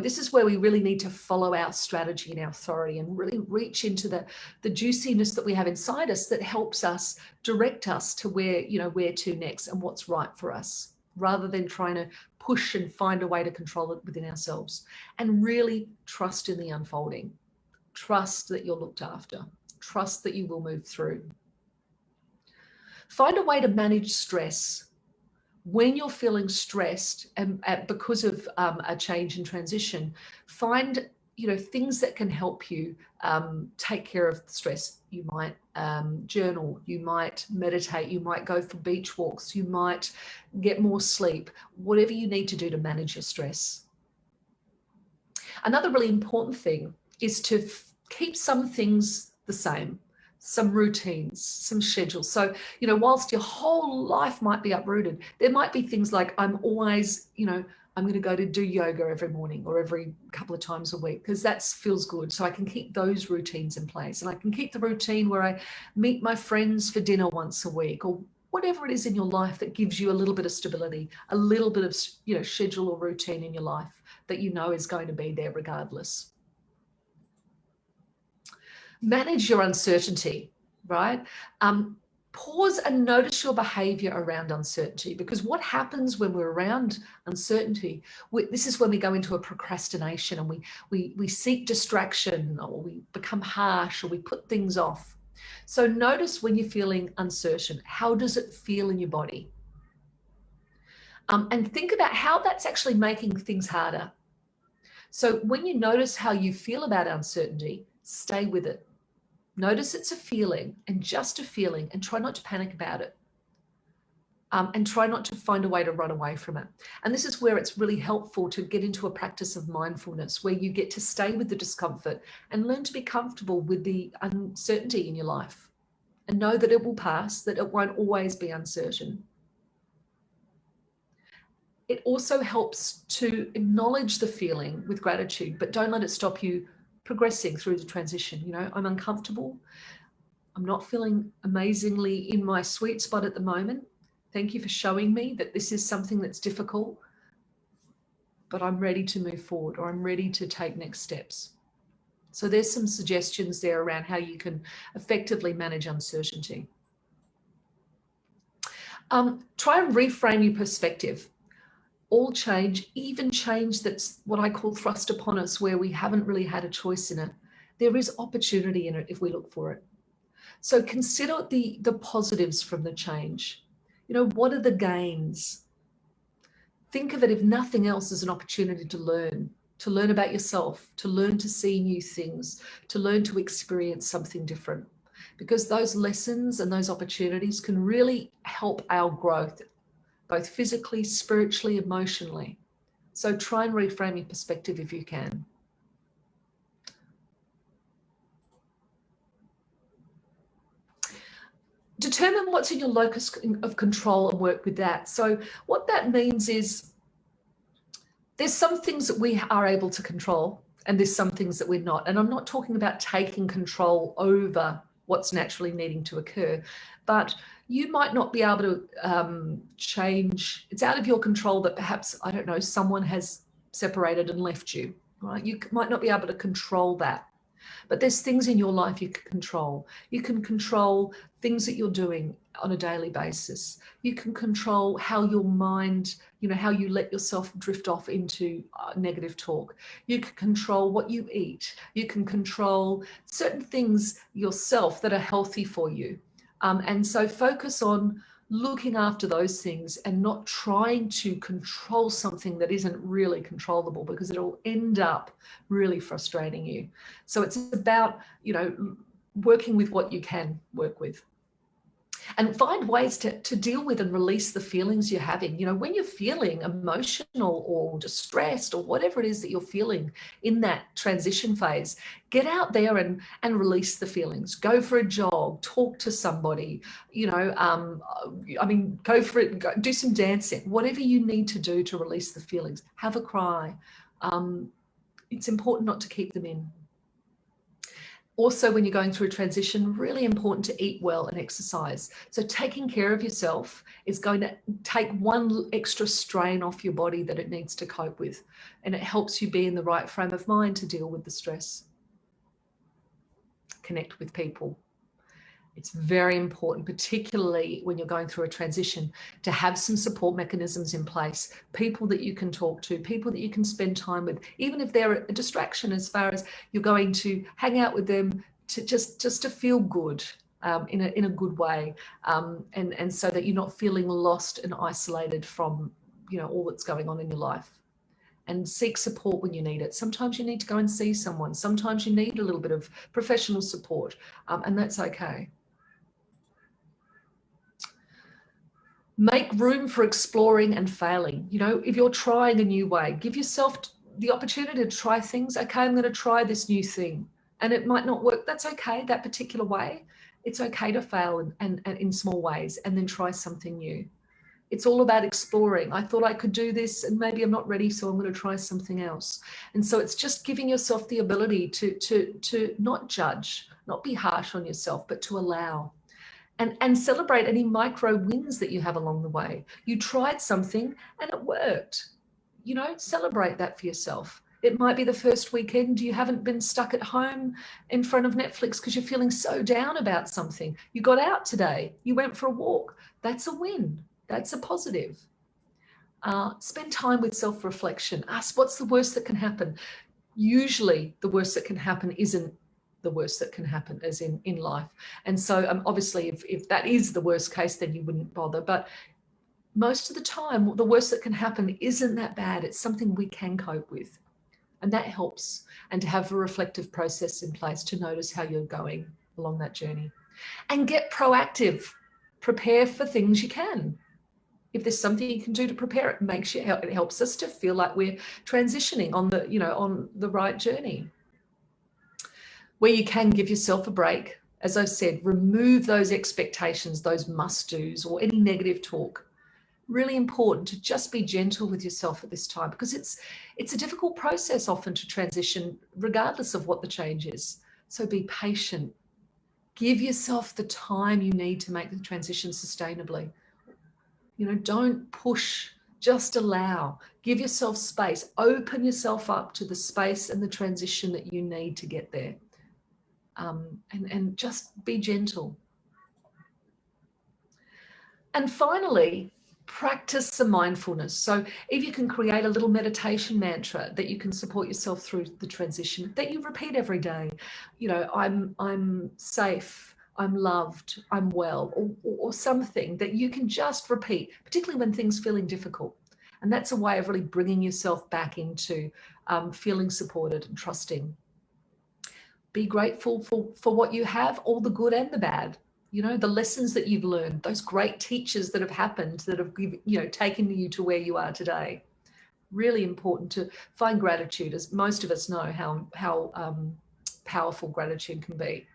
Speaker 1: This is where we really need to follow our strategy and our authority, and really reach into the juiciness that we have inside us that helps us direct us to where to next and what's right for us, rather than trying to push and find a way to control it within ourselves. And really trust in the unfolding. Trust that you're looked after. Trust that you will move through. Find a way to manage stress. When you're feeling stressed and because of a change and transition, find things that can help you take care of the stress. You might journal, you might meditate, you might go for beach walks, you might get more sleep, whatever you need to do to manage your stress. Another really important thing is to keep some things the same. Some routines, some schedules. So, whilst your whole life might be uprooted, there might be things like, I'm always, I'm going to go to do yoga every morning or every couple of times a week, because that feels good. So I can keep those routines in place, and I can keep the routine where I meet my friends for dinner once a week, or whatever it is in your life that gives you a little bit of stability, a little bit of, schedule or routine in your life that is going to be there regardless. Manage your uncertainty, right? Pause and notice your behavior around uncertainty, because what happens when we're around uncertainty, this is when we go into a procrastination, and we seek distraction, or we become harsh, or we put things off. So notice when you're feeling uncertain, how does it feel in your body? And think about how that's actually making things harder. So when you notice how you feel about uncertainty, stay with it. Notice it's a feeling, and just a feeling, and try not to panic about it. And try not to find a way to run away from it. And this is where it's really helpful to get into a practice of mindfulness, where you get to stay with the discomfort and learn to be comfortable with the uncertainty in your life, and know that it will pass, that it won't always be uncertain. It also helps to acknowledge the feeling with gratitude, but don't let it stop you progressing through the transition. I'm uncomfortable. I'm not feeling amazingly in my sweet spot at the moment. Thank you for showing me that this is something that's difficult, but I'm ready to move forward, or I'm ready to take next steps. So there's some suggestions there around how you can effectively manage uncertainty. Try and reframe your perspective. All change, even change that's what I call thrust upon us, where we haven't really had a choice in it, there is opportunity in it if we look for it. So consider the positives from the change. What are the gains? Think of it, if nothing else, as an opportunity to learn about yourself, to learn to see new things, to learn to experience something different, because those lessons and those opportunities can really help our growth, both physically, spiritually, emotionally. So try and reframe your perspective if you can. Determine what's in your locus of control and work with that. So what that means is, there's some things that we are able to control, and there's some things that we're not. And I'm not talking about taking control over what's naturally needing to occur, but you might not be able to change. It's out of your control that perhaps, I don't know, someone has separated and left you, right? You might not be able to control that, but there's things in your life you can control. You can control things that you're doing on a daily basis. You can control how your mind, how you let yourself drift off into negative talk. You can control what you eat. You can control certain things yourself that are healthy for you. And so focus on looking after those things and not trying to control something that isn't really controllable, because it'll end up really frustrating you. So it's about, working with what you can work with. And find ways to deal with and release the feelings you're having. When you're feeling emotional or distressed or whatever it is that you're feeling in that transition phase, get out there and release the feelings. Go for a jog, talk to somebody, go for it, do some dancing, whatever you need to do to release the feelings. Have a cry. It's important not to keep them in. Also, when you're going through a transition, really important to eat well and exercise. So taking care of yourself is going to take one extra strain off your body that it needs to cope with. And it helps you be in the right frame of mind to deal with the stress. Connect with people. It's very important, particularly when you're going through a transition, to have some support mechanisms in place, people that you can talk to, people that you can spend time with, even if they're a distraction, as far as you're going to hang out with them to just to feel good in a good way, and so that you're not feeling lost and isolated from all that's going on in your life. And seek support when you need it. Sometimes you need to go and see someone. Sometimes you need a little bit of professional support, and that's okay. Make room for exploring and failing. If you're trying a new way, give yourself the opportunity to try things. Okay, I'm going to try this new thing, and it might not work. That's okay, that particular way. It's okay to fail and in small ways, and then try something new. It's all about exploring. I thought I could do this and maybe I'm not ready, so I'm going to try something else. And so it's just giving yourself the ability to not judge, not be harsh on yourself, but to allow. And celebrate any micro wins that you have along the way. You tried something and it worked. Celebrate that for yourself. It might be the first weekend you haven't been stuck at home in front of Netflix because you're feeling so down about something. You got out today. You went for a walk. That's a win. That's a positive. Spend time with self-reflection. Ask, what's the worst that can happen? Usually the worst that can happen isn't the worst that can happen, as in life. And so obviously if that is the worst case, then you wouldn't bother. But most of the time, the worst that can happen isn't that bad. It's something we can cope with. And that helps. And to have a reflective process in place to notice how you're going along that journey. And get proactive. Prepare for things you can. If there's something you can do to prepare, it helps us to feel like we're transitioning on the right journey. Where you can, give yourself a break. As I've said, remove those expectations, those must-dos, or any negative talk. Really important to just be gentle with yourself at this time, because it's a difficult process often to transition, regardless of what the change is. So be patient. Give yourself the time you need to make the transition sustainably. Don't push, just allow. Give yourself space. Open yourself up to the space and the transition that you need to get there. And just be gentle. And finally, practice some mindfulness. So if you can create a little meditation mantra that you can support yourself through the transition, that you repeat every day. I'm safe, I'm loved, I'm well, or something that you can just repeat, particularly when things are feeling difficult. And that's a way of really bringing yourself back into feeling supported and trusting. Be grateful for what you have, all the good and the bad. The lessons that you've learned, those great teachers that have happened, that have taken you to where you are today. Really important to find gratitude, as most of us know how powerful gratitude can be.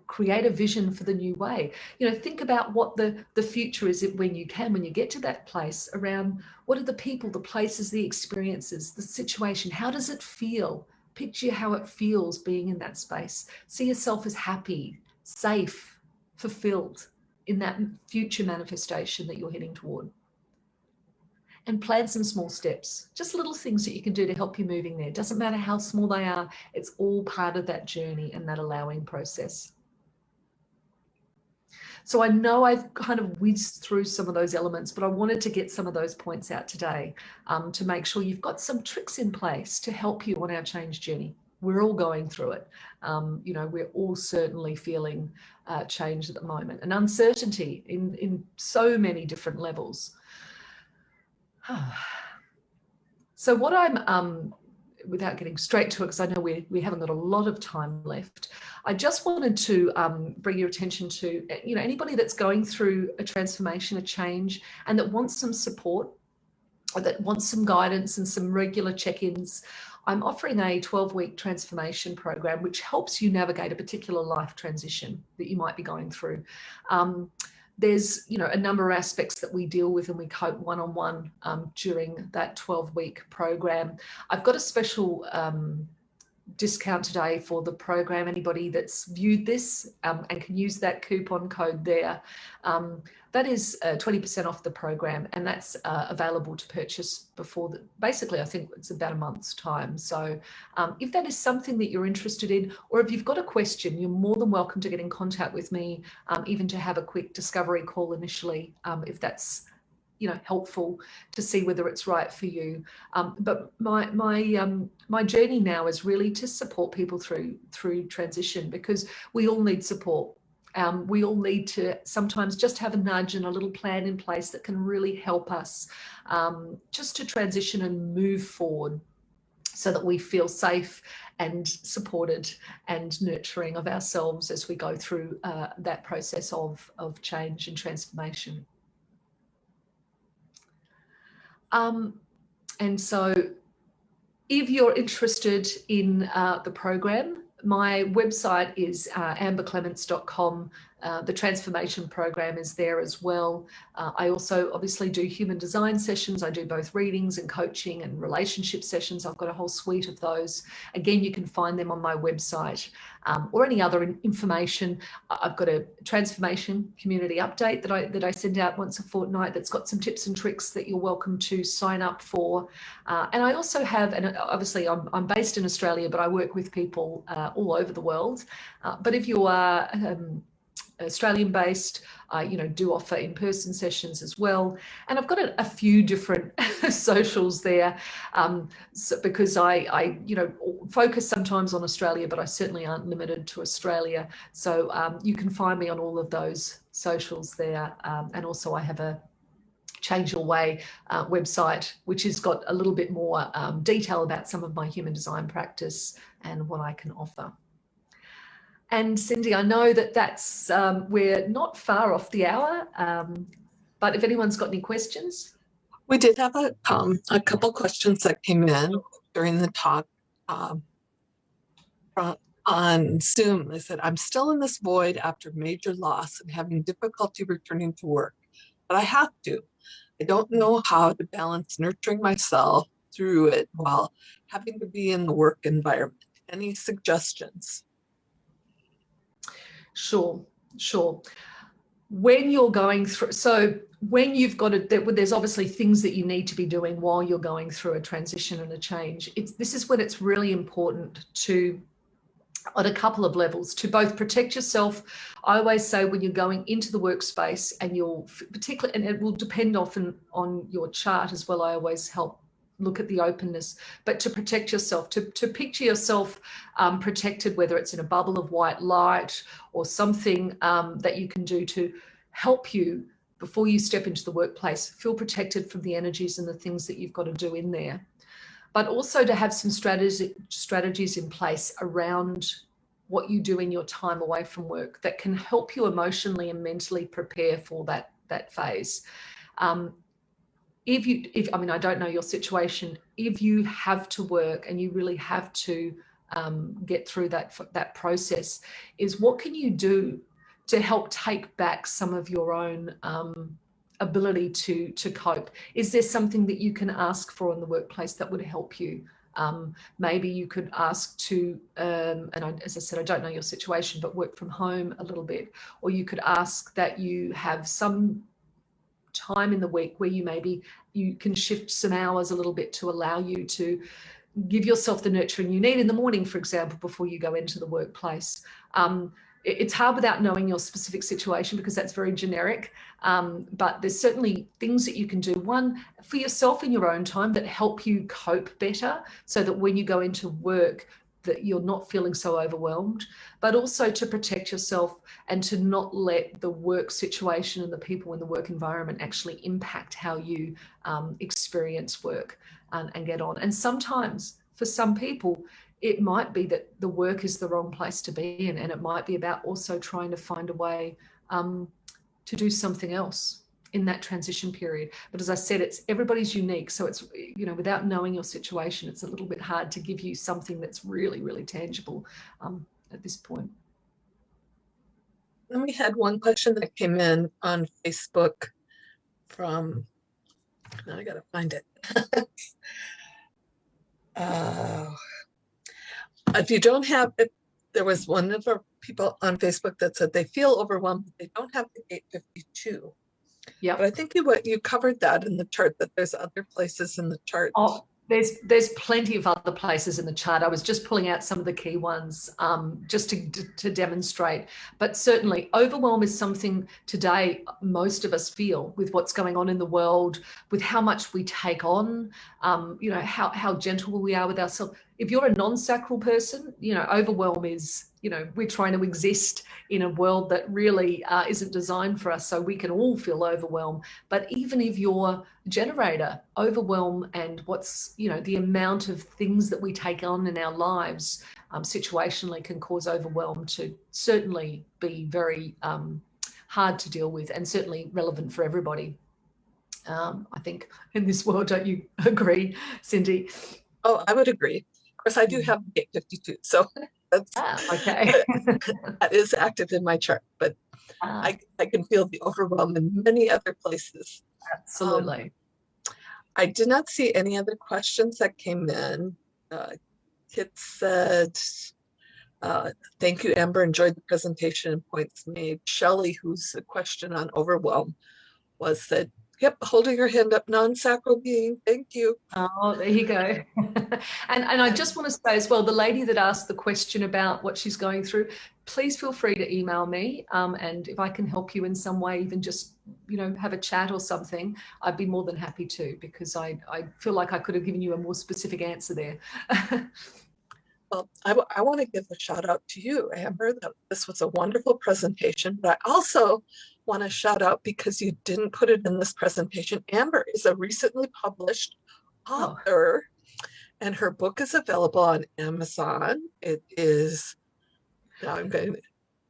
Speaker 1: Create a vision for the new way. Think about what the future is when you get to that place, around what are the people, the places, the experiences, the situation, how does it feel? Picture how it feels being in that space. See yourself as happy, safe, fulfilled in that future manifestation that you're heading toward. And plan some small steps, just little things that you can do to help you moving there. Doesn't matter how small they are, it's all part of that journey and that allowing process. So I know I've kind of whizzed through some of those elements, but I wanted to get some of those points out today to make sure you've got some tricks in place to help you on our change journey. We're all going through it. You know, we're all certainly feeling change at the moment, and uncertainty in so many different levels. So what I'm, without getting straight to it, because I know we haven't got a lot of time left, I just wanted to bring your attention to, you know, anybody that's going through a transformation, a change, and that wants some support, or that wants some guidance and some regular check-ins. I'm offering a 12-week transformation program which helps you navigate a particular life transition that you might be going through. There's, you know, a number of aspects that we deal with and we cope one-on-one during that 12-week program. I've got a special discount today for the program. Anybody that's viewed this and can use that coupon code there, that is 20% off the program, and that's available to purchase before basically I think it's about a month's time. So if that is something that you're interested in, or if you've got a question, you're more than welcome to get in contact with me, even to have a quick discovery call initially, if that's, you know, helpful to see whether it's right for you. But my journey now is really to support people through transition, because we all need support. We all need to sometimes just have a nudge and a little plan in place that can really help us just to transition and move forward, so that we feel safe and supported and nurturing of ourselves as we go through that process of change and transformation. And so if you're interested in the program, my website is amberclements.com. The transformation program is there as well. I also obviously do human design sessions. I do both readings and coaching and relationship sessions. I've got a whole suite of those. Again, you can find them on my website, or any other information. I've got a transformation community update that I send out once a fortnight that's got some tips and tricks that you're welcome to sign up for. And I also have, and obviously I'm based in Australia, but I work with people all over the world. But if you are Australian based, you know, do offer in-person sessions as well. And I've got a few different socials there, so because I you know, focus sometimes on Australia, but I certainly aren't limited to Australia. So you can find me on all of those socials there. And also I have a Change Your Way website, which has got a little bit more detail about some of my human design practice and what I can offer. And Cindy, I know that's, we're not far off the hour, but if anyone's got any questions.
Speaker 2: We did have a couple questions that came in during the talk on Zoom. They said, I'm still in this void after major loss and having difficulty returning to work, but I have to. I don't know how to balance nurturing myself through it while having to be in the work environment. Any suggestions?
Speaker 1: Sure. When you're going through, so when you've got there's obviously things that you need to be doing while you're going through a transition and a change. This is when it's really important to, on a couple of levels, to both protect yourself. I always say when you're going into the workspace, and you'll particularly, and it will depend often on your chart as well, I always help look at the openness, but to protect yourself, to picture yourself protected, whether it's in a bubble of white light or something that you can do to help you before you step into the workplace, feel protected from the energies and the things that you've got to do in there. But also to have some strategies in place around what you do in your time away from work that can help you emotionally and mentally prepare for that phase. If I mean, I don't know your situation, if you have to work and you really have to get through that process, is what can you do to help take back some of your own ability to cope? Is there something that you can ask for in the workplace that would help you? Maybe you could ask to, as I said, I don't know your situation, but work from home a little bit, or you could ask that you have some time in the week where you can shift some hours a little bit to allow you to give yourself the nurturing you need in the morning, for example, before you go into the workplace. It's hard without knowing your specific situation because that's very generic, but there's certainly things that you can do, one for yourself in your own time that help you cope better, so that when you go into work, that you're not feeling so overwhelmed, but also to protect yourself and to not let the work situation and the people in the work environment actually impact how you experience work and get on. And sometimes for some people, it might be that the work is the wrong place to be in, and it might be about also trying to find a way to do something else in that transition period. But as I said, it's everybody's unique. So it's, without knowing your situation, it's a little bit hard to give you something that's really, really tangible at this point.
Speaker 2: Then we had one question that came in on Facebook from, now I gotta find it. If you don't have it, there was one of our people on Facebook that said they feel overwhelmed, but they don't have the gate 52. Yeah, but I think you covered that in the chart, that there's other places in the chart.
Speaker 1: Oh, there's plenty of other places in the chart. I was just pulling out some of the key ones just to demonstrate. But certainly overwhelm is something today most of us feel with what's going on in the world, with how much we take on, how gentle we are with ourselves. If you're a non-sacral person, overwhelm is, we're trying to exist in a world that really isn't designed for us, so we can all feel overwhelmed. But even if you're a generator, overwhelm and what's, the amount of things that we take on in our lives situationally can cause overwhelm to certainly be very hard to deal with, and certainly relevant for everybody. I think in this world, don't you agree, Cindy?
Speaker 2: Oh, I would agree. Of course, I do have gate 52, so that's
Speaker 1: okay.
Speaker 2: That is active in my chart, but I can feel the overwhelm in many other places.
Speaker 1: Absolutely.
Speaker 2: I did not see any other questions that came in. Kit said, thank you, Amber, enjoyed the presentation and points made. Shelley, who's a question on overwhelm, was that, yep, holding her hand up, non-sacral being, thank you.
Speaker 1: Oh, there you go. and I just want to say as well, the lady that asked the question about what she's going through, please feel free to email me. And if I can help you in some way, even just, have a chat or something, I'd be more than happy to, because I feel like I could have given you a more specific answer there.
Speaker 2: Well, I want to give a shout out to you, Amber. This was a wonderful presentation, but I also want to shout out, because you didn't put it in this presentation, Amber is a recently published author, and her book is available on Amazon. It is, now I'm going to,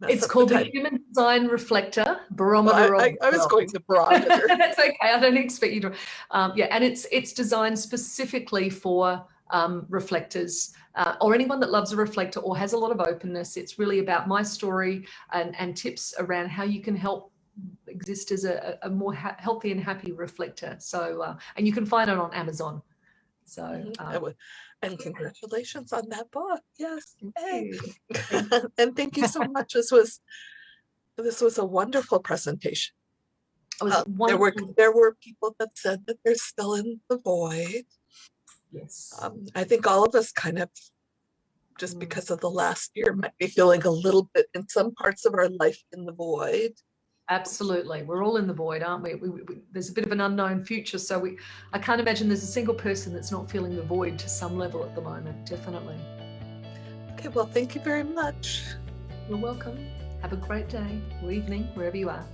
Speaker 1: it's called The Human Design Reflector, Barometer of
Speaker 2: I was going to barometer.
Speaker 1: That's okay. I don't expect you to. And it's designed specifically for reflectors or anyone that loves a reflector or has a lot of openness. It's really about my story and tips around how you can help exist as a more healthy and happy reflector. So, and you can find it on Amazon. So,
Speaker 2: and congratulations on that book. Yes. Hey. And thank you so much. This was a wonderful presentation. There were people that said that they're still in the void.
Speaker 1: Yes.
Speaker 2: I think all of us kind of, just because of the last year, might be feeling a little bit in some parts of our life in the void.
Speaker 1: Absolutely. We're all in the void, aren't we? There's a bit of an unknown future. So I can't imagine there's a single person that's not feeling the void to some level at the moment. Definitely.
Speaker 2: Okay, well, thank you very much.
Speaker 1: You're welcome. Have a great day or evening, wherever you are.